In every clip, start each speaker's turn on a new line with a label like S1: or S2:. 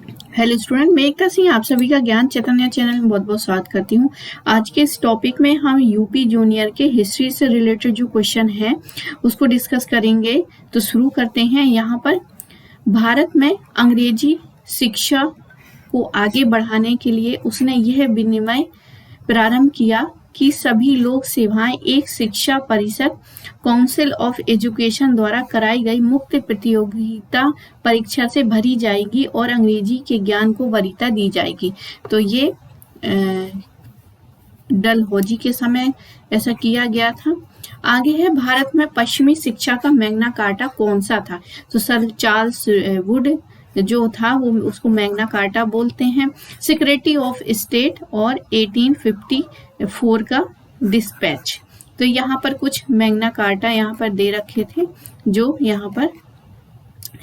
S1: Hello student, मैं एकता सिंह आप सभी का ज्ञान चैतन्य चैनल में बहुत बहुत स्वागत करती हूँ। आज के इस टॉपिक में हम यूपी जूनियर के हिस्ट्री से रिलेटेड जो क्वेश्चन है उसको डिस्कस करेंगे। तो शुरू करते हैं। यहाँ पर भारत में अंग्रेजी शिक्षा को आगे बढ़ाने के लिए उसने यह विनिमय प्रारंभ किया कि सभी लोक सेवाएं एक शिक्षा परिषद काउंसिल ऑफ एजुकेशन द्वारा कराई गई मुक्त प्रतियोगिता परीक्षा से भरी जाएगी और अंग्रेजी के ज्ञान को वरीयता दी जाएगी। तो ये डलहौजी के समय ऐसा किया गया था। आगे है, भारत में पश्चिमी शिक्षा का मैग्ना कार्टा कौन सा था? तो सर चार्ल्स वुड जो था वो उसको मैग्ना कार्टा बोलते हैं। सेक्रेटरी ऑफ स्टेट और 1854 का डिस्पैच। तो यहाँ पर कुछ मैग्ना कार्टा यहाँ पर दे रखे थे जो यहाँ पर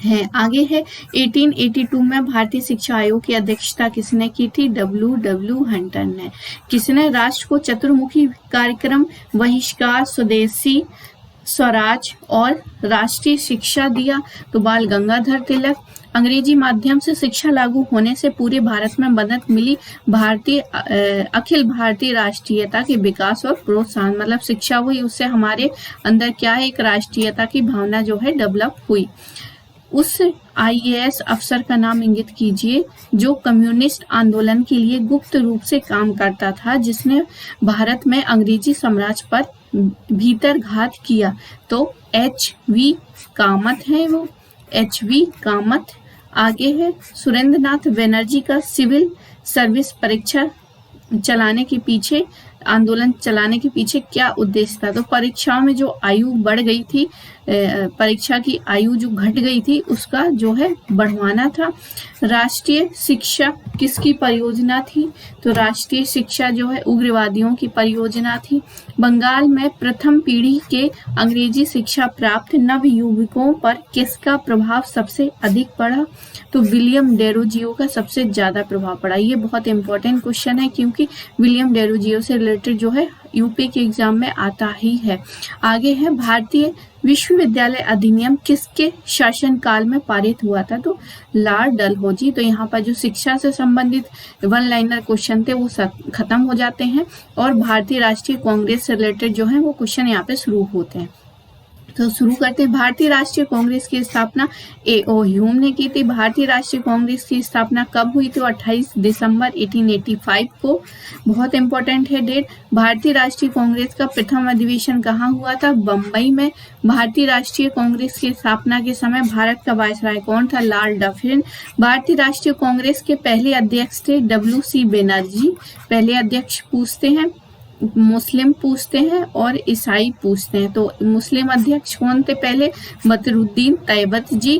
S1: है। आगे है, 1882 में भारतीय शिक्षा आयोग की अध्यक्षता किसने की थी? डब्ल्यू हंटर ने। किसने राष्ट्र को चतुर्मुखी कार्यक्रम, बहिष्कार, स्वदेशी स्वराज और राष्ट्रीय शिक्षा दिया? तो बाल गंगाधर तिलक। अंग्रेजी माध्यम से शिक्षा लागू होने से पूरे भारत में मदद मिली अखिल भारतीय राष्ट्रीयता के विकास और प्रोत्साहन, मतलब शिक्षा हुई उससे हमारे अंदर क्या है, एक राष्ट्रीयता की भावना जो है डेवलप हुई। उस IAS अफसर का नाम इंगित कीजिए जो कम्युनिस्ट आंदोलन के लिए गुप्त रूप से काम करता था, जिसने भारत में अंग्रेजी साम्राज्य पर भीतरघात किया। तो HV कामत है वो, HV कामत। आगे है, सुरेंद्रनाथ बनर्जी का सिविल सर्विस परीक्षा चलाने के पीछे, आंदोलन चलाने के पीछे क्या उद्देश्य था? तो परीक्षाओं में जो आयु बढ़ गई थी, परीक्षा की आयु जो घट गई थी उसका जो है बढ़वाना था। राष्ट्रीय शिक्षा किसकी परियोजना थी? तो राष्ट्रीय शिक्षा जो है उग्रवादियों की परियोजना थी। बंगाल में प्रथम पीढ़ी के अंग्रेजी शिक्षा प्राप्त नव युवकों पर किसका प्रभाव सबसे अधिक पड़ा? तो विलियम डेरोजियो का सबसे ज्यादा प्रभाव पड़ा। ये बहुत इंपॉर्टेंट क्वेश्चन है क्योंकि विलियम डेरोजियो से रिलेटेड जो है यूपी के एग्जाम में आता ही है। आगे है, भारतीय विश्वविद्यालय अधिनियम किसके शासन काल में पारित हुआ था? तो लॉर्ड डलहौजी। तो यहाँ पर जो शिक्षा से संबंधित वन लाइनर क्वेश्चन थे वो खत्म हो जाते हैं और भारतीय राष्ट्रीय कांग्रेस से रिलेटेड जो है वो क्वेश्चन यहाँ पे शुरू होते हैं। तो शुरू करते हैं। भारतीय राष्ट्रीय कांग्रेस की स्थापना A.O. ह्यूम ने की थी। भारतीय राष्ट्रीय कांग्रेस की स्थापना कब हुई थी? 28 दिसंबर 1885 को। बहुत इंपॉर्टेंट है डेट। भारतीय राष्ट्रीय कांग्रेस का प्रथम अधिवेशन कहाँ हुआ था? बम्बई में। भारतीय राष्ट्रीय कांग्रेस की स्थापना के समय भारत का वायसराय कौन था? Lord Dufferin. भारतीय राष्ट्रीय कांग्रेस के पहले अध्यक्ष थे W.C. बनर्जी। पहले अध्यक्ष पूछते हैं, मुस्लिम पूछते हैं और ईसाई पूछते हैं। तो मुस्लिम अध्यक्ष कौन थे पहले? बदरुद्दीन तैयबत जी।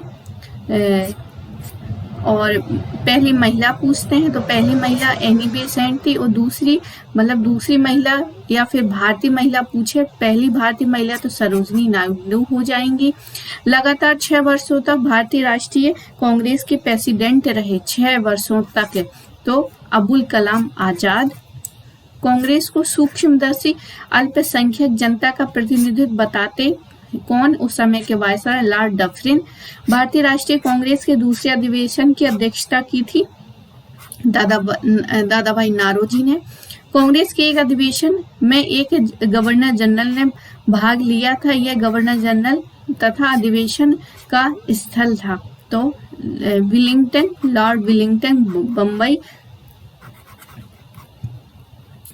S1: और पहली महिला पूछते हैं तो पहली महिला एनी बेसेंट थी और दूसरी महिला या फिर भारतीय महिला पूछे, पहली भारतीय महिला तो सरोजनी नायडू हो जाएंगी। लगातार 6 वर्षों तक भारतीय राष्ट्रीय कांग्रेस के प्रेसिडेंट रहे, 6 वर्षों तक। तो अबुल कलाम आजाद। कांग्रेस को सूक्ष्मदर्शी अल्पसंख्यक जनता का प्रतिनिधित्व बताते कौन? उस समय के वायसराय लॉर्ड डफरिन। भारतीय राष्ट्रीय कांग्रेस के दूसरे अधिवेशन की अध्यक्षता की थी दादा भाई नारोजी ने। कांग्रेस के एक अधिवेशन में एक गवर्नर जनरल ने भाग लिया था। यह गवर्नर जनरल तथा अधिवेशन का स्थल था तो विलिंगटन, लॉर्ड विलिंगटन, बम्बई,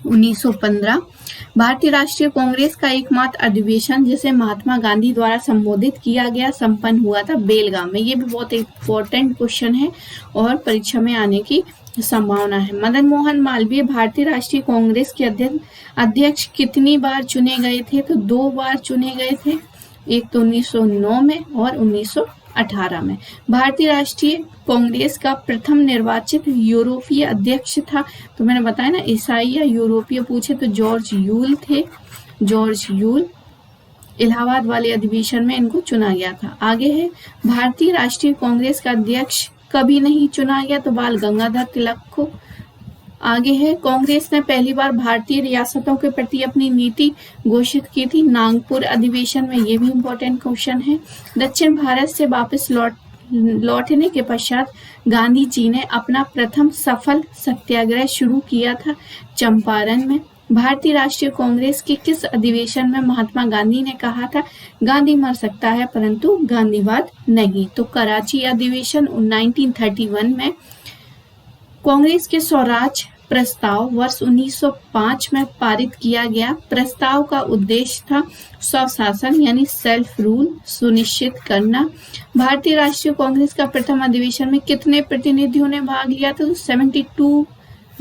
S1: 1915। भारतीय राष्ट्रीय कांग्रेस का एकमात्र अधिवेशन जिसे महात्मा गांधी द्वारा संबोधित किया गया संपन्न हुआ था बेलगाम में। ये भी बहुत इंपॉर्टेंट क्वेश्चन है और परीक्षा में आने की संभावना है। मदन मोहन मालवीय भारतीय राष्ट्रीय कांग्रेस के अध्यक्ष कितनी बार चुने गए थे? तो 2 बार चुने गए थे, एक तो 1909 में और 1918 में। भारतीय राष्ट्रीय कांग्रेस का प्रथम निर्वाचित यूरोपीय अध्यक्ष था, तो मैंने बताया ना ईसाई या यूरोपीय पूछे तो जॉर्ज यूल थे। George Yule. इलाहाबाद वाले अधिवेशन में इनको चुना गया था। आगे है, भारतीय राष्ट्रीय कांग्रेस का अध्यक्ष कभी नहीं चुना गया? तो बाल गंगाधर तिलक को। आगे है, कांग्रेस ने पहली बार भारतीय रियासतों के प्रति अपनी नीति घोषित की थी नागपुर अधिवेशन में। ये भी इम्पोर्टेंट क्वेश्चन है। दक्षिण भारत से वापस लौटने के पश्चात गांधी जी ने अपना प्रथम सफल सत्याग्रह शुरू किया था चंपारण में। भारतीय राष्ट्रीय कांग्रेस के किस अधिवेशन में महात्मा गांधी ने कहा था, गांधी मर सकता है परंतु गांधीवाद नहीं? तो कराची अधिवेशन 1931 में। कांग्रेस के स्वराज प्रस्ताव वर्ष 1905 में पारित किया गया। प्रस्ताव का उद्देश्य था स्वशासन यानी सेल्फ रूल सुनिश्चित करना। भारतीय राष्ट्रीय कांग्रेस का प्रथम अधिवेशन में कितने प्रतिनिधियों ने भाग लिया था? तो 72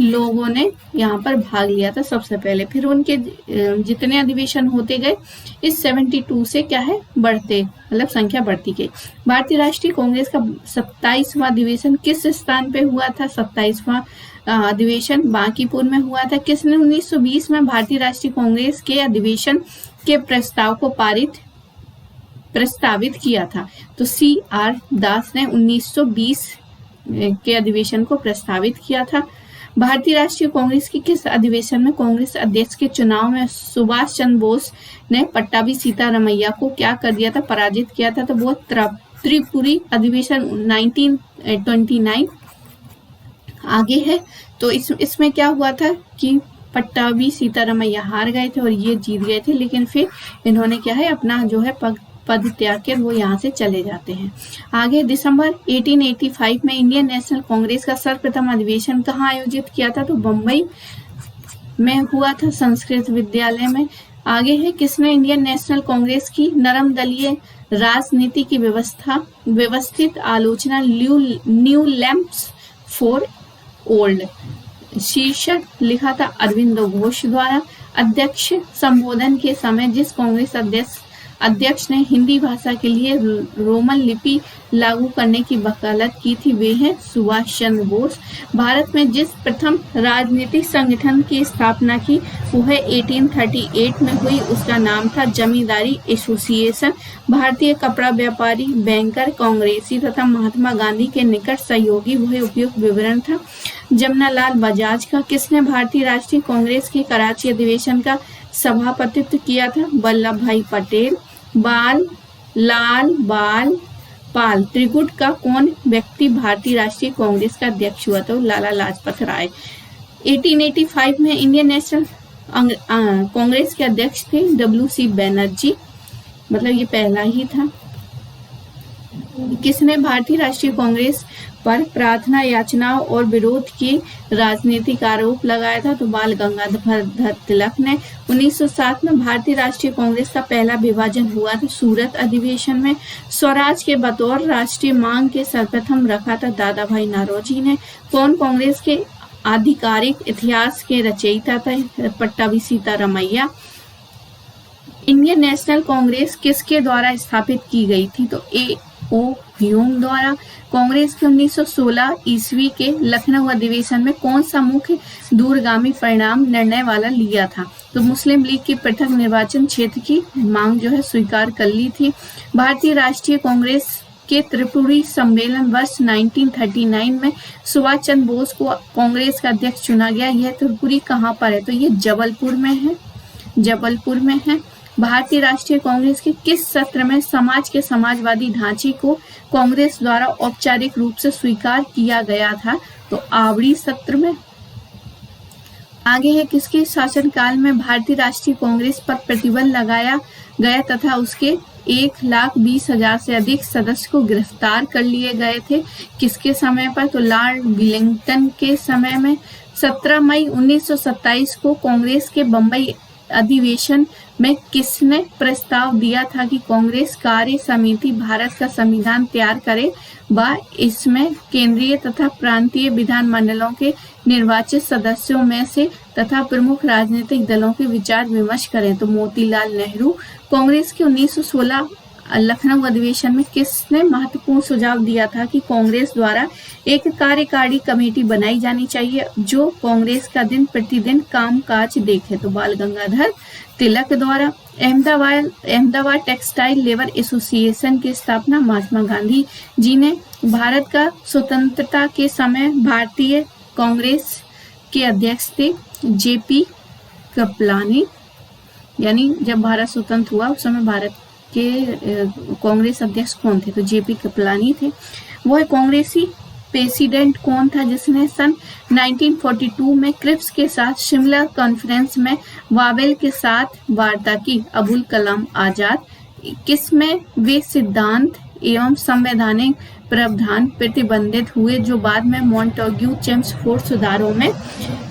S1: लोगों ने यहाँ पर भाग लिया था सबसे पहले। फिर उनके जितने अधिवेशन होते गए इस 72 से क्या है बढ़ते, मतलब संख्या बढ़ती गई। भारतीय राष्ट्रीय कांग्रेस का 27वां अधिवेशन किस स्थान पे हुआ था? 27वां अधिवेशन बांकीपुर में हुआ था। किसने 1920 में भारतीय राष्ट्रीय कांग्रेस के अधिवेशन के प्रस्ताव को प्रस्तावित किया था? तो CR दास ने 1920 के अधिवेशन को प्रस्तावित किया था। भारतीय राष्ट्रीय कांग्रेस के किस अधिवेशन में कांग्रेस अध्यक्ष के चुनाव में सुभाष चंद्र बोस ने पट्टाभी सीतारमैया को क्या कर दिया था? पराजित किया था। तो वो त्रिपुरी अधिवेशन 1929 आगे है। तो इसमें क्या हुआ था कि पट्टाभी सीतारमैया हार गए थे और ये जीत गए थे, लेकिन फिर इन्होंने क्या है अपना जो है पद त्याग कर वो यहाँ से चले जाते हैं। आगे दिसंबर 1885 में इंडियन नेशनल कांग्रेस का सर्वप्रथम अधिवेशन कहाँ आयोजित किया था? तो बम्बई में हुआ था, संस्कृत विद्यालय में। आगे है किसने इंडियन नेशनल कांग्रेस की नरम दलीय राजनीति की व्यवस्थित आलोचना न्यू लैंप्स फॉर ओल्ड शीर्षक लिखा था? अरविंदो घोष द्वारा। अध्यक्ष संबोधन के समय जिस कांग्रेस अध्यक्ष ने हिंदी भाषा के लिए रोमन लिपि लागू करने की वकालत की थी वे हैं सुभाष चंद्र बोस। भारत में जिस प्रथम राजनीतिक संगठन की स्थापना की वो है 1838 में हुई, उसका नाम था जमींदारी एसोसिएशन। भारतीय कपड़ा व्यापारी, बैंकर, कांग्रेसी तथा महात्मा गांधी के निकट सहयोगी वह उपयुक्त विवरण था। जमनालाल बजाज का। किसने भारतीय राष्ट्रीय कांग्रेस के कराची अधिवेशन का सभापतित्व किया था? वल्लभ भाई पटेल। लाल बाल पाल त्रिगुट का कौन व्यक्ति भारतीय राष्ट्रीय कांग्रेस का अध्यक्ष हुआ? तो लाला लाजपत राय। 1885 में इंडियन नेशनल कांग्रेस के अध्यक्ष थे WC बैनर्जी, मतलब ये पहला ही था। किसने भारतीय राष्ट्रीय कांग्रेस पर प्रार्थना याचनाओं और विरोध की राजनीतिक आरोप लगाया था? तो बाल गंगाधर तिलक ने। 1907 में भारतीय राष्ट्रीय कांग्रेस का पहला विभाजन हुआ था सूरत अधिवेशन में। स्वराज के बतौर राष्ट्रीय मांग के सर्वप्रथम रखा था दादा भाई नौरोजी ने। कौन कांग्रेस के आधिकारिक इतिहास के रचयिता थे? पट्टाभी सीतारमैया। इंडियन नेशनल कांग्रेस किसके द्वारा स्थापित की गई थी? तो A.O. ह्यूम द्वारा। कांग्रेस के 1916 ईस्वी के लखनऊ अधिवेशन में कौन सा मुख्य दूरगामी परिणाम निर्णय वाला लिया था? तो मुस्लिम लीग की पृथक निर्वाचन क्षेत्र की मांग जो है स्वीकार कर ली थी। भारतीय राष्ट्रीय कांग्रेस के त्रिपुरी सम्मेलन वर्ष 1939 में सुभाष चंद्र बोस को कांग्रेस का अध्यक्ष चुना गया। यह त्रिपुरी कहाँ पर है? तो ये जबलपुर में है। भारतीय राष्ट्रीय कांग्रेस के किस सत्र में समाज के समाजवादी ढांचे को कांग्रेस द्वारा औपचारिक रूप से स्वीकार किया गया था? तो आवड़ी सत्र में। आगे है किसके शासनकाल में भारतीय राष्ट्रीय कांग्रेस पर प्रतिबंध लगाया गया तथा उसके 1,20,000 से अधिक सदस्य को गिरफ्तार कर लिए गए थे? किसके समय पर? तो लॉर्ड विलिंगटन के समय में। 17 मई 1927 को कांग्रेस के बम्बई अधिवेशन में किसने प्रस्ताव दिया था कि कांग्रेस कार्य समिति भारत का संविधान तैयार करे व इसमें केंद्रीय तथा प्रांतीय विधानमंडलों के निर्वाचित सदस्यों में से तथा प्रमुख राजनीतिक दलों के विचार विमर्श करें? तो मोतीलाल नेहरू। कांग्रेस के 1916 लखनऊ अधिवेशन में किसने महत्वपूर्ण सुझाव दिया था कि कांग्रेस द्वारा एक कार्यकारी कमेटी बनाई जानी चाहिए जो कांग्रेस का दिन प्रतिदिन कामकाज देखे? तो बाल गंगाधर तिलक द्वारा। अहमदाबाद टेक्सटाइल लेबर एसोसिएशन की स्थापना महात्मा गांधी जी ने। भारत का स्वतंत्रता के समय भारतीय कांग्रेस के अध्यक्ष थे JP कृपलानी, यानी जब भारत स्वतंत्र हुआ उस समय भारत कांग्रेस अध्यक्ष कौन थे? तो जेपी कृपलानी थे। वह कांग्रेसी प्रेसिडेंट कौन था जिसने सन 1942 में क्रिप्स के साथ शिमला कॉन्फ्रेंस में वावेल के साथ वार्ता की? अबुल कलाम आजाद। किसमें वे सिद्धांत एवं संवैधानिक प्रावधान प्रतिबंधित हुए जो बाद में मॉन्टेग्यू चेम्सफोर्ड सुधारों में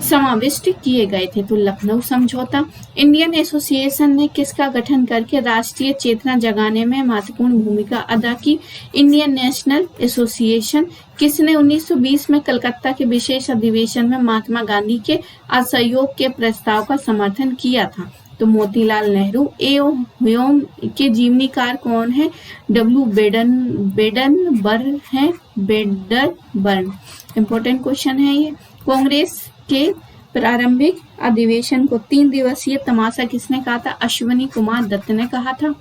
S1: समाविष्ट किए गए थे? तो लखनऊ समझौता। इंडियन एसोसिएशन ने किसका गठन करके राष्ट्रीय चेतना जगाने में महत्वपूर्ण भूमिका अदा की? Indian national association. किसने 1920 में कलकत्ता के विशेष अधिवेशन में महात्मा गांधी के असहयोग के प्रस्ताव का समर्थन किया था? तो मोतीलाल नेहरू। ह्यूम के जीवनीकार कौन है? डब्ल्यू बेडनबर्न है, बेडरबर्न। इंपॉर्टेंट क्वेश्चन है ये। कांग्रेस के प्रारंभिक अधिवेशन को 3 दिवसीय तमाशा किसने कहा था? अश्विनी कुमार दत्त ने कहा था।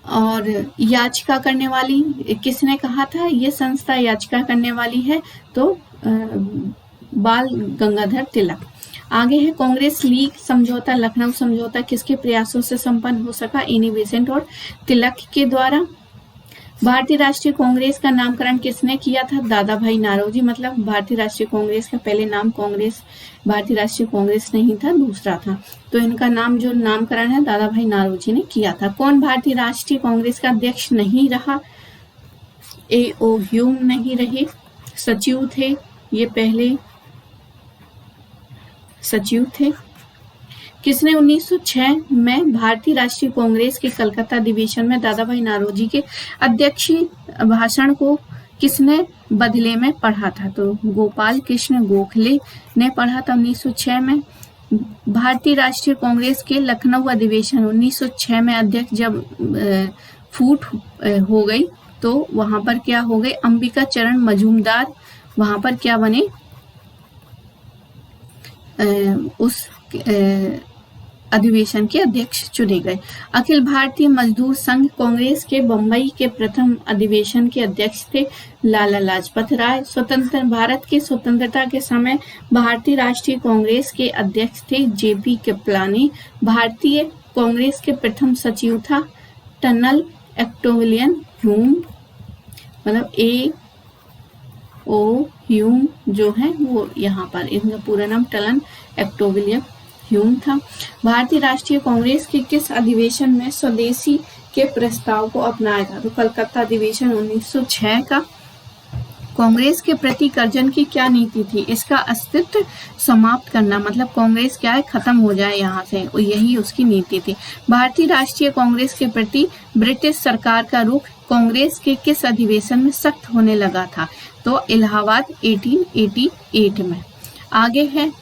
S1: और याचिका करने वाली किसने कहा था? ये संस्था याचिका करने वाली है तो बाल गंगाधर तिलक। आगे है कांग्रेस लीग समझौता, लखनऊ समझौता किसके प्रयासों से संपन्न हो सका? एनी बेसेंट और तिलक के द्वारा। भारतीय राष्ट्रीय कांग्रेस का नामकरण किसने किया था? दादा भाई नारोजी। मतलब भारतीय राष्ट्रीय कांग्रेस का पहले नाम कांग्रेस भारतीय राष्ट्रीय कांग्रेस नहीं था, दूसरा था। तो इनका नाम जो नामकरण है दादा भाई नारोजी ने किया था। कौन भारतीय राष्ट्रीय कांग्रेस का अध्यक्ष नहीं रहा? A.O. ह्यूम नहीं रहे, सचिव थे ये, पहले सचिव थे। किसने 1906 में भारतीय राष्ट्रीय कांग्रेस के कलकत्ता अधिवेशन में दादा भाई नारोजी के अध्यक्षीय भाषण को किसने बदले में पढ़ा था? तो गोपाल कृष्ण गोखले ने पढ़ा था 1906 में। भारतीय राष्ट्रीय कांग्रेस के लखनऊ अधिवेशन 1906 में अध्यक्ष जब फूट हो गई तो वहां पर क्या हो गए? अंबिका चरण मजूमदार वहां पर क्या बने? उस अधिवेशन के अध्यक्ष चुने गए। अखिल भारतीय मजदूर संघ कांग्रेस के बंबई के प्रथम अधिवेशन के अध्यक्ष थे लाला लाजपत राय। स्वतंत्र भारत की स्वतंत्रता के समय भारतीय राष्ट्रीय कांग्रेस के अध्यक्ष थे जेपी कृपलानी। भारतीय कांग्रेस के प्रथम सचिव था टनल एक्टोविलियन ह्यूम। मतलब A.O. ह्यूम जो है वो यहाँ पर, इनका पूरा नाम टलन एक्टोविलियम ह्यूम था। भारतीय राष्ट्रीय कांग्रेस के किस अधिवेशन में स्वदेशी के प्रस्ताव को अपनाया था? तो कलकत्ता अधिवेशन 1906 का। कांग्रेस के प्रति कर्जन की क्या नीति थी? इसका अस्तित्व समाप्त करना, मतलब कांग्रेस क्या है, खत्म हो जाए यहाँ से, और यही उसकी नीति थी। भारतीय राष्ट्रीय कांग्रेस के प्रति ब्रिटिश सरकार का रुख कांग्रेस के किस अधिवेशन में सख्त होने लगा था? तो इलाहाबाद 1888 में। आगे है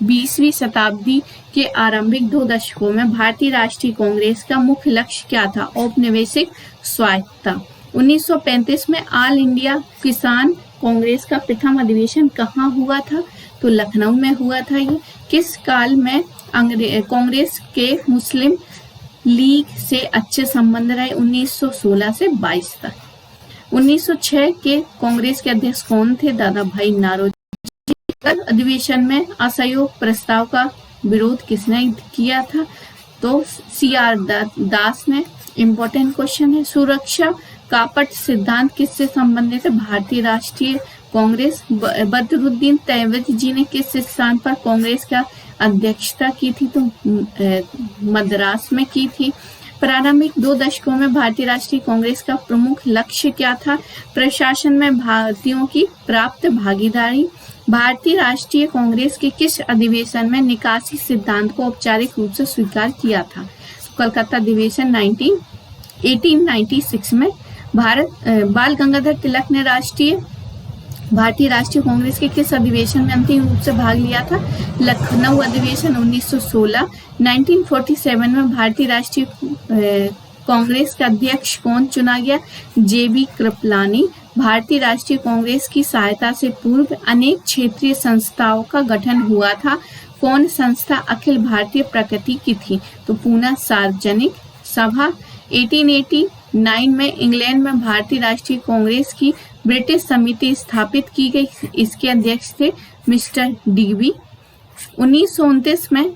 S1: 20वीं शताब्दी के आरंभिक 2 दशकों में भारतीय राष्ट्रीय कांग्रेस का मुख्य लक्ष्य क्या था? औपनिवेशिक स्वायत्तता। 1935 में ऑल इंडिया किसान कांग्रेस का प्रथम अधिवेशन कहाँ हुआ था? तो लखनऊ में हुआ था ये। किस काल में कांग्रेस के मुस्लिम लीग से अच्छे संबंध रहे? 1916 से 22 तक। 1906 के कांग्रेस के अध्यक्ष कौन थे? दादा भाई नारोजी। अधिवेशन में असहयोग प्रस्ताव का विरोध किसने किया था? तो C.R. दास ने। इम्पोर्टेंट क्वेश्चन है। सुरक्षा कापट सिद्धांत किससे संबंधित है? भारतीय राष्ट्रीय कांग्रेस। बदरुद्दीन तैयबजी जी ने किस स्थान पर कांग्रेस का अध्यक्षता की थी? तो मद्रास में की थी। प्रारंभिक 2 दशकों में भारतीय राष्ट्रीय कांग्रेस का प्रमुख लक्ष्य क्या था? प्रशासन में भारतीयों की प्राप्त भागीदारी। भारतीय राष्ट्रीय कांग्रेस के किस अधिवेशन में निकासी सिद्धांत को औपचारिक रूप से स्वीकार किया था? कलकत्ता अधिवेशन 1896 में। बाल गंगाधर तिलक ने भारतीय राष्ट्रीय कांग्रेस के किस अधिवेशन में अंतिम रूप से भाग लिया था? लखनऊ अधिवेशन 1916। 1947 में भारतीय राष्ट्रीय कांग्रेस का अध्यक्ष कौन चुना गया? जेबी कृपलानी। भारतीय राष्ट्रीय कांग्रेस की सहायता से पूर्व अनेक क्षेत्रीय संस्थाओं का गठन हुआ था। कौन संस्था अखिल भारतीय प्रकृति की थी? तो पूना सार्वजनिक सभा। 1889 में इंग्लैंड में भारतीय राष्ट्रीय कांग्रेस की ब्रिटिश समिति स्थापित की गई। इसके अध्यक्ष थे मिस्टर डीबी। 1929 में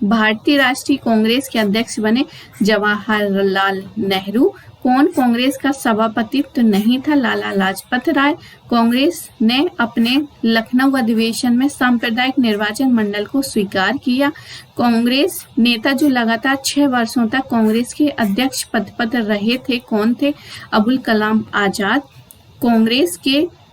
S1: भारतीय राष्ट्रीय कांग्रेस के अध्यक्ष बने जवाहरलाल नेहरू। कौन कांग्रेस का सभापतित्व नहीं था? लाला लाजपत राय। कांग्रेस ने अपने लखनऊ अधिवेशन में सांप्रदायिक निर्वाचन मंडल को स्वीकार किया। कांग्रेस नेता जो लगातार 6 वर्षों तक कांग्रेस के अध्यक्ष पद पर रहे थे, कौन थे? अबुल कलाम आजाद।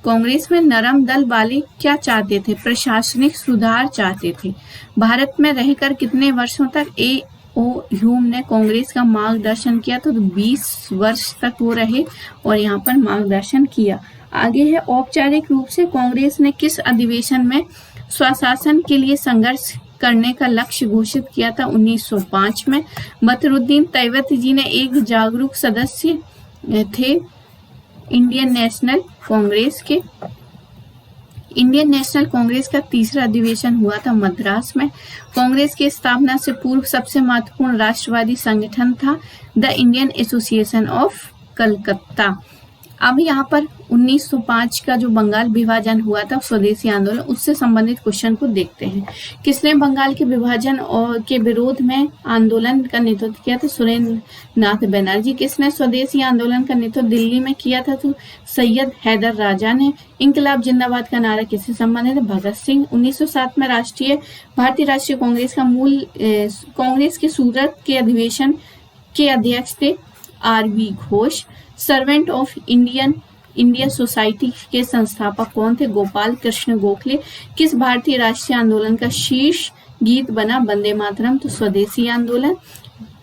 S1: कांग्रेस में नरम दल वाले क्या चाहते थे? प्रशासनिक सुधार चाहते थे। भारत में रहकर कितने वर्षों तक A.O. ह्यूम ने कांग्रेस का मार्गदर्शन किया? तो 20 वर्ष तक वो रहे और यहाँ पर मार्गदर्शन किया। आगे है, औपचारिक रूप से कांग्रेस ने किस अधिवेशन में स्वशासन के लिए संघर्ष करने का लक्ष्य घोषित किया था? 1905 में। बदरुद्दीन तैयबत जी ने एक जागरूक सदस्य थे इंडियन नेशनल कांग्रेस के। इंडियन नेशनल कांग्रेस का तीसरा अधिवेशन हुआ था मद्रास में। कांग्रेस की स्थापना से पूर्व सबसे महत्वपूर्ण राष्ट्रवादी संगठन था the Indian association of Calcutta. अब यहाँ पर 1905 का जो बंगाल विभाजन हुआ था, स्वदेशी आंदोलन, उससे संबंधित क्वेश्चन को देखते हैं। किसने बंगाल के विभाजन और के विरोध में आंदोलन का नेतृत्व किया था? सुरेंद्र नाथ बनर्जी। किसने स्वदेशी आंदोलन का नेतृत्व दिल्ली में किया था? तो सैयद हैदर राजा ने। इंकलाब जिंदाबाद का नारा किससे संबंधित है? भगत सिंह। 1907 में भारतीय राष्ट्रीय कांग्रेस का मूल कांग्रेस के सूरत के अधिवेशन के अध्यक्ष थे R.B. Ghosh. Servant of India society के संस्थापक कौन थे? गोपाल कृष्ण गोखले। किस भारतीय राष्ट्रीय आंदोलन का शीर्ष गीत बना वंदे मातरम? तो स्वदेशी आंदोलन।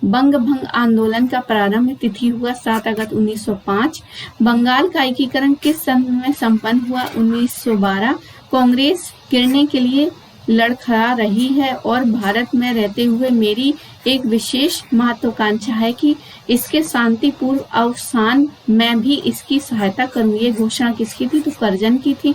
S1: बंग भंग आंदोलन का प्रारंभ तिथि हुआ 7 अगस्त 1905। बंगाल का एकीकरण किस सन में संपन्न हुआ? 1912। कांग्रेस गिरने के लिए लड़खड़ा रही है और भारत में रहते हुए मेरी एक विशेष महत्वाकांक्षा है कि इसके शांतिपूर्ण अवसान में भी इसकी सहायता करूं। ये घोषणा किसकी थी? तो करजन की थी।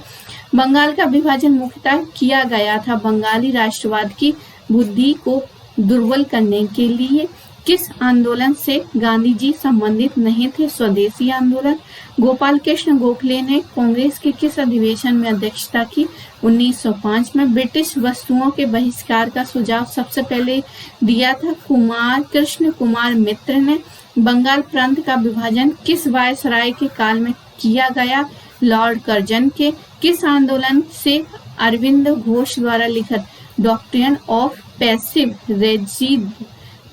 S1: बंगाल का विभाजन मुख्यतः किया गया था बंगाली राष्ट्रवाद की बुद्धि को दुर्बल करने के लिए। किस आंदोलन से गांधी जी संबंधित नहीं थे? स्वदेशी आंदोलन। गोपाल कृष्ण गोखले ने कांग्रेस के किस अधिवेशन में अध्यक्षता की? 1905 में। ब्रिटिश वस्तुओं के बहिष्कार का सुझाव सबसे पहले दिया था कृष्ण कुमार मित्र ने। बंगाल प्रांत का विभाजन किस वायसराय के काल में किया गया? लॉर्ड कर्जन के। किस आंदोलन से अरविंद घोष द्वारा लिखित डॉक्ट्रिन ऑफ पैसिव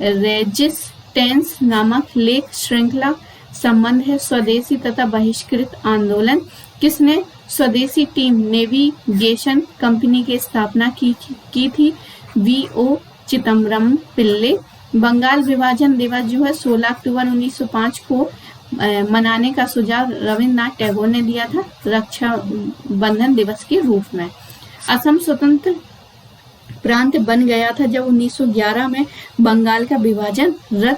S1: रेजिस्टेंस नामक लेख श्रृंखला संबंध है? स्वदेशी तथा बहिष्कृत आंदोलन। किसने स्वदेशी टीम नेविगेशन कंपनी की स्थापना की थी? V.O. चिदम्बरम पिल्ले। बंगाल विभाजन दिवस जो है 16 अक्टूबर 1905 को मनाने का सुझाव रविन्द्रनाथ टैगोर ने दिया था रक्षा बंधन दिवस के रूप में। असम स्वतंत्र प्रांत बन गया था जब 1911 में बंगाल का विभाजन रद्द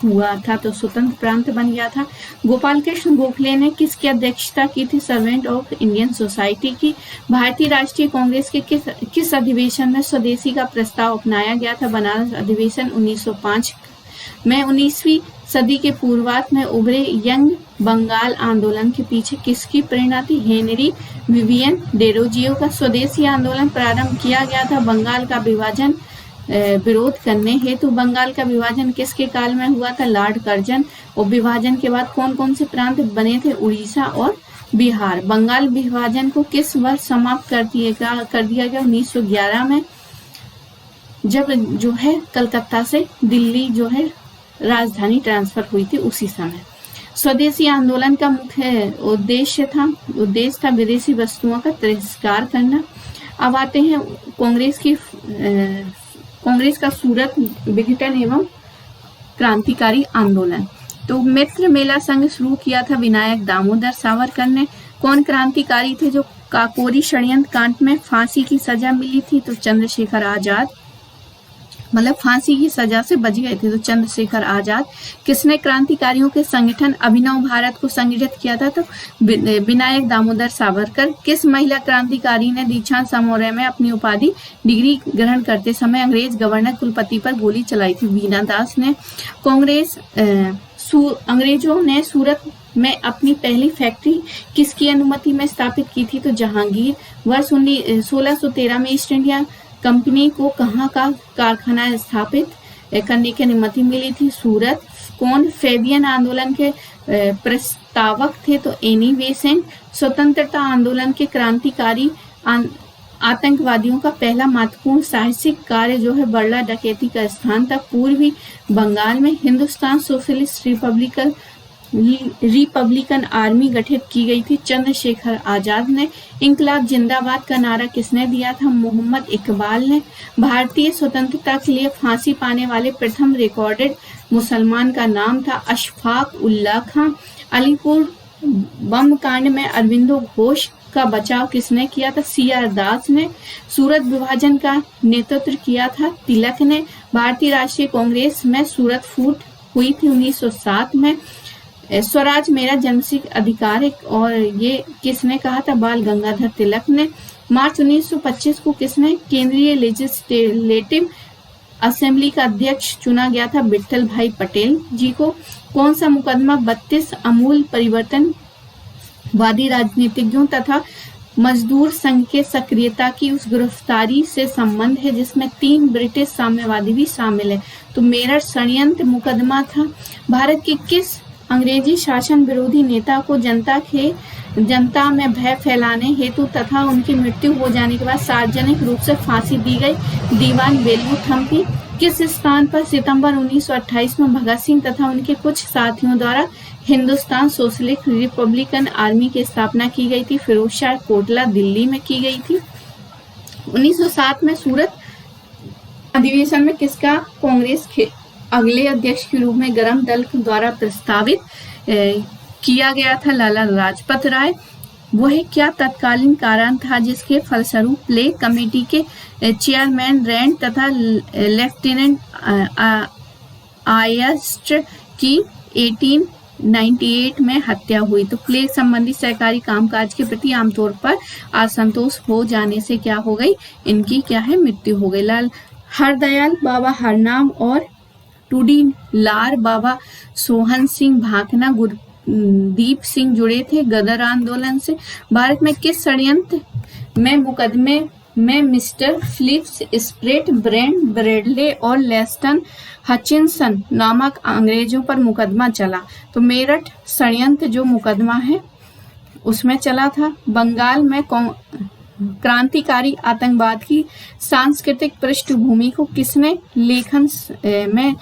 S1: हुआ था, तो स्वतंत्र प्रांत बन गया था। गोपाल कृष्ण गोखले ने किसकी अध्यक्षता की थी? सर्वेंट ऑफ इंडियन सोसाइटी की। भारतीय राष्ट्रीय कांग्रेस के किस अधिवेशन में स्वदेशी का प्रस्ताव अपनाया गया था? बनारस अधिवेशन 1905 में। 19वीं सदी के पूर्वार्ध में उभरे यंग बंगाल आंदोलन के पीछे किसकी प्रेरणा थी? हेनरी विवियन डेरोजियो का। स्वदेशी आंदोलन प्रारंभ किया गया था बंगाल का विभाजन विरोध करने हेतु। बंगाल का विभाजन किसके काल में हुआ था? Lord Curzon. और विभाजन के बाद कौन कौन से प्रांत बने थे? उड़ीसा और बिहार। बंगाल विभाजन को किस वर्ष समाप्त कर दिया गया? 1911 में, जब जो है कलकत्ता से दिल्ली जो है राजधानी ट्रांसफर हुई थी उसी समय। स्वदेशी आंदोलन का मुख्य उद्देश्य था विदेशी वस्तुओं का तिरस्कार करना। अब आते हैं कांग्रेस का सूरत विघटन एवं क्रांतिकारी आंदोलन। तो मित्र मेला संघ शुरू किया था विनायक दामोदर सावरकर ने। कौन क्रांतिकारी थे जो काकोरी षड्यंत्र कांड में फांसी की सजा मिली थी? तो चंद्रशेखर आजाद, मतलब फांसी की सजा से बच गए थे, तो चंद्रशेखर आजाद। किसने क्रांतिकारियों के संगठन अभिनव भारत को संगठित किया था? तो विनायक दामोदर सावरकर। किस महिला क्रांतिकारी ने दीक्षांत समारोह में अपनी उपाधि डिग्री ग्रहण करते समय अंग्रेज गवर्नर कुलपति पर गोली चलाई थी? वीना दास ने। अंग्रेजों ने सूरत में अपनी पहली फैक्ट्री किसकी अनुमति में स्थापित की थी? तो जहांगीर। वर्ष 1613 में ईस्ट इंडिया कंपनी को कहाँ का कारखाना स्थापित करने की अनुमति मिली थी? सूरत। कौन फेबियन आंदोलन के प्रस्तावक थे? तो एनी बेसेंट। स्वतंत्रता आंदोलन के क्रांतिकारी आतंकवादियों का पहला महत्वपूर्ण साहसिक कार्य जो है बरला डकैती का स्थान था पूर्वी बंगाल में। हिंदुस्तान सोशलिस्ट रिपब्लिकन आर्मी गठित की गई थी चंद्रशेखर आजाद ने। इंकलाब जिंदाबाद का नारा किसने दिया था? मोहम्मद इकबाल ने। भारतीय स्वतंत्रता के लिए फांसी पाने वाले प्रथम रिकॉर्डेड मुसलमान का नाम था अशफाक उल्लाह खां। अलीपुर बम कांड में अरविंदो घोष का बचाव किसने किया था? CR दास ने। सूरत विभाजन का नेतृत्व किया था तिलक ने। भारतीय राष्ट्रीय कांग्रेस में सूरत फूट हुई थी 1907 में। स्वराज मेरा जन्मसिद्ध अधिकार है और ये किसने कहा था? बाल गंगाधर तिलक ने। मार्च 1925 को किसने केंद्रीय लेजिस्लेटिव असेंबली का अध्यक्ष चुना गया था? विट्ठल भाई पटेल जी को। कौन सा मुकदमा 32 अमूल परिवर्तनवादी राजनीतिज्ञों तथा मजदूर संघ के सक्रियता की उस गिरफ्तारी से संबंध है जिसमें 3 ब्रिटिश साम्यवादी भी शामिल है? तो मेरठ षड्यंत्र मुकदमा था। भारत के किस अंग्रेजी शासन विरोधी नेता को जनता में भय फैलाने हेतु तथा उनकी मृत्यु हो जाने के बाद सार्वजनिक रूप से फांसी दी गई? दीवान बेलू थम्पी। किस स्थान पर सितंबर 1928 में भगत सिंह तथा उनके कुछ साथियों द्वारा हिंदुस्तान सोशलिस्ट रिपब्लिकन आर्मी की स्थापना की गई थी? फिरोजशाह कोटला दिल्ली में की गई थी। 1907 में सूरत अधिवेशन में किसका कांग्रेस के अगले अध्यक्ष के रूप में गरम दल द्वारा प्रस्तावित किया गया था? लाला लाजपत राय। वह क्या तत्कालीन कारण था जिसके फलस्वरूप प्ले कमेटी के चेयरमैन रैंड तथा लेफ्टिनेंट आयस्ट की 1898 में हत्या हुई? तो प्ले संबंधी सरकारी कामकाज के प्रति आमतौर पर असंतोष हो जाने से क्या हो गई? इनकी क्या है? मृत्यु हो गई। लाल हरदयाल बाबा हरनाम और टूडी लार बाबा सोहन सिंह भाकना गुरदीप सिंह जुड़े थे गदर आंदोलन से। भारत में किस षड्यंत्र में मुकदमे में मिस्टर फिलिप्स स्प्रेट, ब्रेंड ब्रेडले और लेस्टन हचिनसन नामक अंग्रेजों पर मुकदमा चला? तो मेरठ षड्यंत्र जो मुकदमा है उसमें चला था। बंगाल में क्रांतिकारी आतंकवाद की सांस्कृतिक पृष्ठभूमि को किसने लेखन में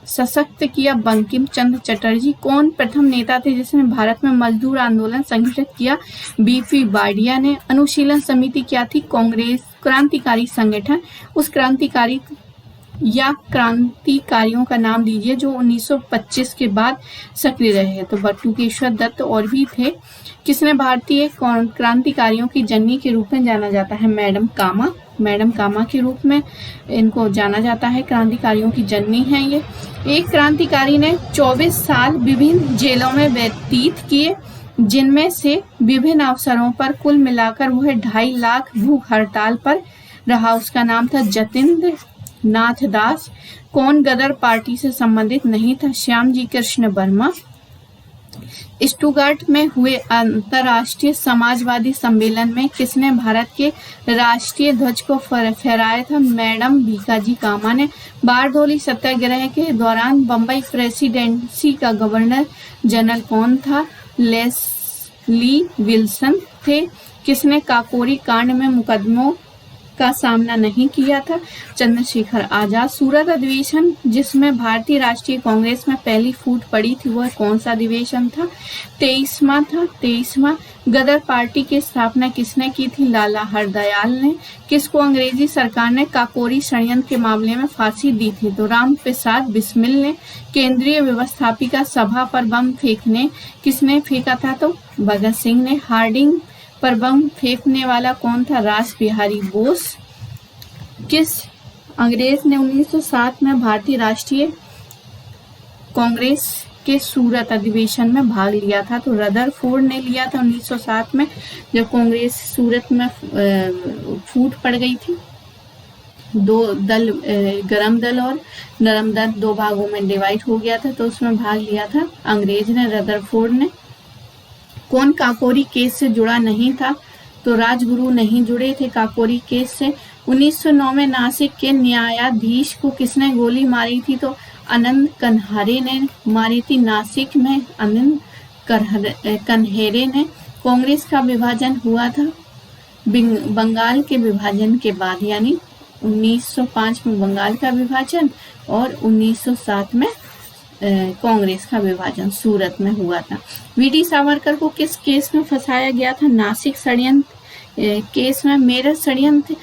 S1: सशक्त किया? बंकिम चंद्र चटर्जी। कौन प्रथम नेता थे जिसने भारत में मजदूर आंदोलन संगठित किया? BP बाडिया ने। अनुशीलन समिति क्या थी? कांग्रेस क्रांतिकारी संगठन। उस क्रांतिकारी या क्रांतिकारियों का नाम दीजिए जो 1925 के बाद सक्रिय रहे। तो बटुकेश्वर दत्त और भी थे। किसने भारतीय क्रांतिकारियों की जननी के रूप में जाना जाता है? मैडम कामा। मैडम कामा के रूप में इनको जाना जाता है। क्रांतिकारियों की जननी है ये। एक क्रांतिकारी ने 24 साल विभिन्न जेलों में व्यतीत किए जिनमें से विभिन्न अवसरों पर कुल मिलाकर वह 2.5 लाख भूख हड़ताल पर रहा। उसका नाम था जतिंद्र नाथ दास। कौन गदर पार्टी से संबंधित नहीं था? श्यामजी कृष्ण वर्मा। स्टुटगार्ट में हुए अंतर्राष्ट्रीय समाजवादी सम्मेलन में किसने भारत के राष्ट्रीय ध्वज को फहराया था? मैडम भीकाजी कामा ने। बारडोली सत्याग्रह के दौरान बम्बई प्रेसिडेंसी का गवर्नर जनरल कौन था? लेस्ली विल्सन थे। किसने काकोरी कांड में मुकदमों का सामना नहीं किया था? चंद्रशेखर आजाद। सूरत अधिवेशन जिसमें भारतीय राष्ट्रीय कांग्रेस में पहली फूट पड़ी थी वह कौन सा अधिवेशन था? 23वां था। 23वां। गदर पार्टी की स्थापना किसने की थी? लाला हरदयाल ने। किसको अंग्रेजी सरकार ने काकोरी षड्यंत्र के मामले में फांसी दी थी? तो राम प्रसाद बिस्मिल ने। केंद्रीय व्यवस्थापिका सभा पर बम फेंकने किसने फेंका था? तो भगत सिंह ने। हार्डिंग पर बम फेंकने वाला कौन था? रास बिहारी बोस। किस अंग्रेज ने 1907 में भारतीय राष्ट्रीय कांग्रेस के सूरत अधिवेशन में भाग लिया था? तो रदरफोर्ड ने लिया था 1907 में जब कांग्रेस सूरत में फूट पड़ गई थी। 2 दल गरम दल और नरम दल 2 भागों में डिवाइड हो गया था तो उसमें भाग लिया था अंग्रेज ने, रदरफोर्ड ने। कौन काकोरी केस से जुड़ा नहीं था? तो राजगुरु नहीं जुड़े थे काकोरी केस से। 1909 में नासिक के न्यायाधीश को किसने गोली मारी थी? तो आनंद कन्हेरे ने मारी थी। नासिक में आनंद कन्हेरे ने। कांग्रेस का विभाजन हुआ था बंगाल के विभाजन के बाद, यानी 1905 में बंगाल का विभाजन और 1907 में कांग्रेस का विभाजन सूरत में हुआ था। वीडी सावरकर को किस केस में फंसाया गया था? नासिक षड्यंत्र केस में। मेरठ षड्यंत्र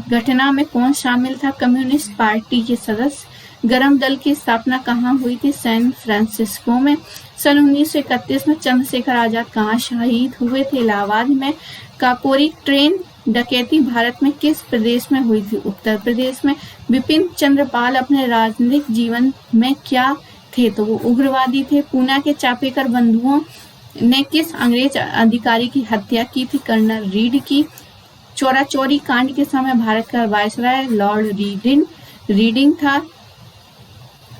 S1: घटना में कौन शामिल था? कम्युनिस्ट पार्टी के सदस्य। गरम दल की स्थापना कहाँ हुई थी? सैन फ्रांसिस्को में। सन 1931 में चंद्रशेखर आजाद कहाँ शहीद हुए थे? इलाहाबाद में। काकोरी ट्रेन डकैती भारत में किस प्रदेश में हुई थी? उत्तर प्रदेश में। बिपिन चंद्र पाल अपने राजनीतिक जीवन में क्या थे? तो वो उग्रवादी थे। पूना के चापेकर बंधुओं ने किस अंग्रेज अधिकारी की हत्या की थी? कर्नल रीड की। चौरा-चौरी कांड के समय भारत का वायसराय लॉर्ड रीडिंग था।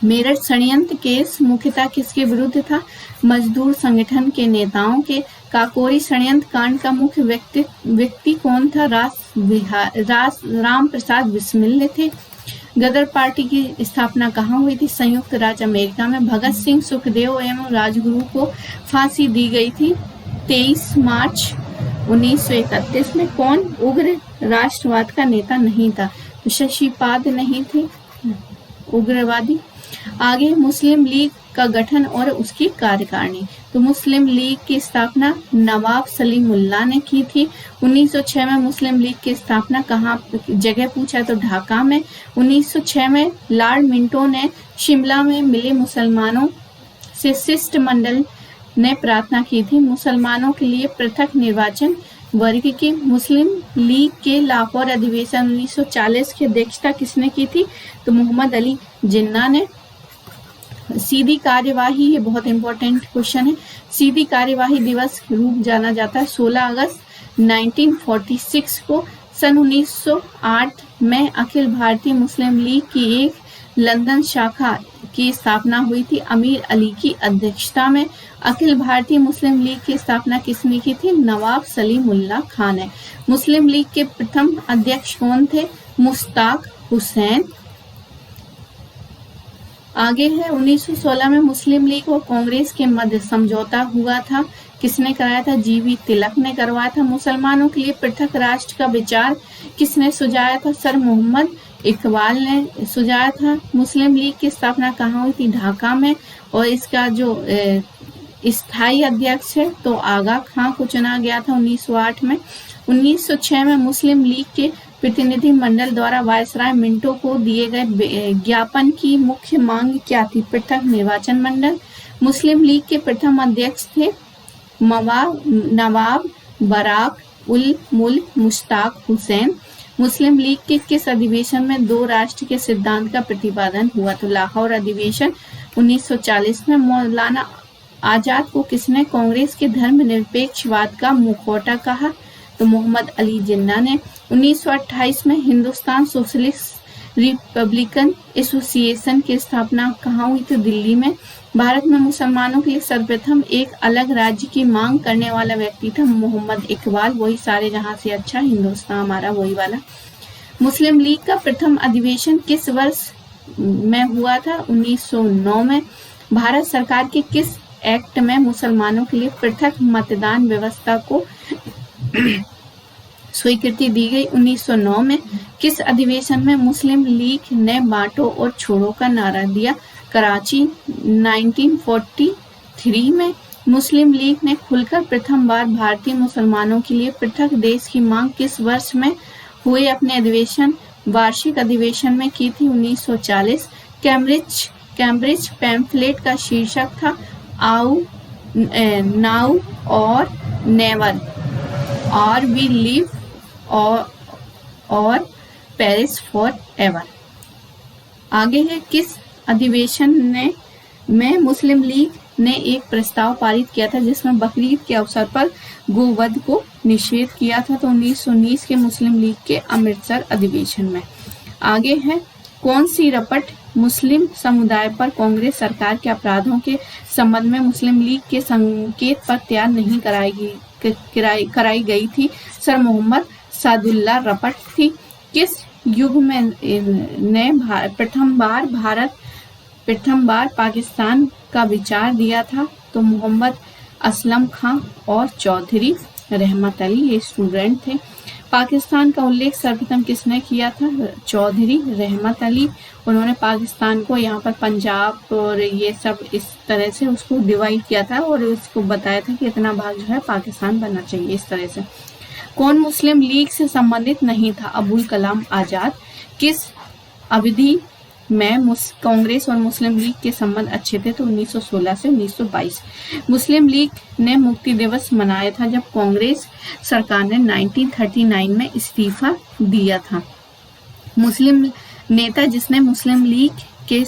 S1: मेरठ षड्यंत्र केस मुख्यतः किसके विरुद्ध था? मजदूर संगठन के नेताओं के। काकोरी षड्यंत्र कांड का मुख्य व्यक्ति कौन था? राम प्रसाद बिस्मिल थे। गदर पार्टी की स्थापना कहाँ हुई थी? संयुक्त राज्य अमेरिका में। भगत सिंह, सुखदेव एवं राजगुरु को फांसी दी गई थी 23 मार्च 1931 में। कौन उग्र राष्ट्रवाद का नेता नहीं था? तो शशिपाद नहीं थे उग्रवादी। आगे मुस्लिम लीग का गठन और उसकी कार्यकारिणी। तो मुस्लिम लीग की स्थापना नवाब सलीमुल्लाह ने की थी। 1906 में मुस्लिम लीग की स्थापना कहाँ जगह पूछा? तो ढाका में। 1906 में लॉर्ड मिंटो ने शिमला में मिले मुसलमानों से शिष्टमंडल ने प्रार्थना की थी मुसलमानों के लिए पृथक निर्वाचन वर्ग की। मुस्लिम लीग के लाहौर अधिवेशन 1940 की अध्यक्षता किसने की थी? तो मोहम्मद अली जिन्ना ने। सीधी कार्यवाही, ये बहुत इंपॉर्टेंट क्वेश्चन है। सीधी कार्यवाही दिवस रूप जाना जाता है 16 अगस्त 1946 को। सन 1908 में अखिल भारतीय मुस्लिम लीग की एक लंदन शाखा की स्थापना हुई थी अमीर अली की अध्यक्षता में। अखिल भारतीय मुस्लिम लीग की स्थापना किसने की थी? नवाब सलीमुल्लाह खान ने। मुस्लिम लीग के प्रथम अध्यक्ष कौन थे? मुश्ताक हुसैन। आगे है 1916 में मुस्लिम लीग और कांग्रेस के मध्य समझौता हुआ था। किसने कराया था? जीवी तिलक ने करवाया था। मुसलमानों के लिए पृथक राष्ट्र का विचार किसने सुझाया था? सर मोहम्मद इकबाल ने सुझाया था। मुस्लिम लीग की स्थापना कहाँ हुई थी? ढाका में। और इसका जो स्थायी अध्यक्ष है तो आगा खां को चुना गया था 1908 में। 1906 में मुस्लिम लीग के प्रतिनिधि मंडल द्वारा वायसराय मिंटो को दिए गए ज्ञापन की मुख्य मांग क्या थी? पृथक निर्वाचन मंडल। मुस्लिम लीग के प्रथम अध्यक्ष थे नवाब बराक उल मुल्क मुश्ताक हुसैन। मुस्लिम लीग के किस अधिवेशन में दो राष्ट्र के सिद्धांत का प्रतिपादन हुआ? तो लाहौर अधिवेशन 1940 में। मौलाना आजाद को किसने कांग्रेस के धर्मनिरपेक्षवाद का मुखौटा कहा? तो मोहम्मद अली जिन्ना ने। 1928 में हिंदुस्तान सोशलिस्ट रिपब्लिकन एसोसिएशन की स्थापना कहाँ हुई थी? दिल्ली में। भारत में मुसलमानों के लिए सर्वप्रथम एक अलग राज्य की मांग करने वाला व्यक्ति था मोहम्मद इकबाल। वही सारे जहां से अच्छा हिंदुस्तान हमारा वही वाला। मुस्लिम लीग का प्रथम अधिवेशन किस वर्ष में हुआ था? 1909 में। भारत सरकार के किस एक्ट में मुसलमानों के लिए पृथक मतदान व्यवस्था को स्वीकृति दी गई? 1909 में। किस अधिवेशन में मुस्लिम लीग ने बांटो और छोड़ो का नारा दिया? कराची 1943 में। मुस्लिम लीग ने खुलकर प्रथम बार भारतीय मुसलमानों के लिए पृथक देश की मांग किस वर्ष में हुए अपने अधिवेशन वार्षिक अधिवेशन में की थी? 1940। कैम्ब्रिज पैम्फलेट का शीर्षक था नाउ और नेवर, और वी लिव और पेरिस फॉर एवर। आगे है किस अधिवेशन में मुस्लिम लीग ने एक प्रस्ताव पारित किया था जिसमें बकरीद के अवसर पर गोवध को निषेध किया था? तो 1919 के मुस्लिम लीग के अमृतसर अधिवेशन में। आगे है कौन सी रपट मुस्लिम समुदाय पर कांग्रेस सरकार के अपराधों के संबंध में मुस्लिम लीग के संकेत पर तैयार नहीं कराई कराई गई थी सर मोहम्मद सादुल्ला रपट थी। किस युग में ने प्रथम बार पाकिस्तान का विचार दिया था? तो मोहम्मद असलम खां और चौधरी रहमत अली, ये स्टूडेंट थे। पाकिस्तान का उल्लेख सर्वप्रथम किसने किया था? चौधरी रहमत अली। उन्होंने पाकिस्तान को यहाँ पर पंजाब और ये सब इस तरह से उसको डिवाइड किया था और उसको बताया था कि इतना भाग जो है पाकिस्तान बनना चाहिए, इस तरह से। कौन मुस्लिम लीग से संबंधित नहीं था? अबुल कलाम आजाद। किस अवधि में कांग्रेस और मुस्लिम लीग के संबंध अच्छे थे? तो 1916 से 1922। मुस्लिम लीग ने मुक्ति दिवस मनाया था जब कांग्रेस सरकार ने 1939 में इस्तीफा दिया था। मुस्लिम नेता जिसने मुस्लिम लीग के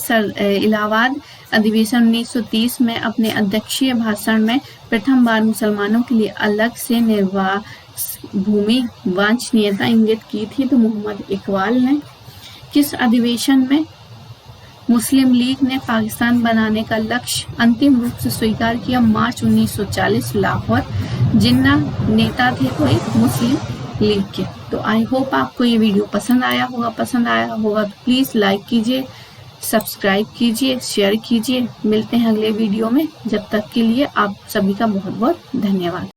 S1: इलाहाबाद अधिवेशन 1930 में अपने अध्यक्षीय भाषण में प्रथम बार मुसलमानों के लिए अलग से निर्वास भूमि वांछनीयता इंगित की थी? तो मोहम्मद इकबाल ने। किस अधिवेशन में मुस्लिम लीग ने पाकिस्तान बनाने का लक्ष्य अंतिम रूप से स्वीकार किया? मार्च 1940 लाहौर। जिन्ना नेता थे कोई मुस्लिम लीग के। तो आई होप आपको ये वीडियो पसंद आया होगा तो प्लीज लाइक कीजिए, सब्सक्राइब कीजिए, शेयर कीजिए। मिलते हैं अगले वीडियो में। जब तक के लिए आप सभी का बहुत बहुत धन्यवाद।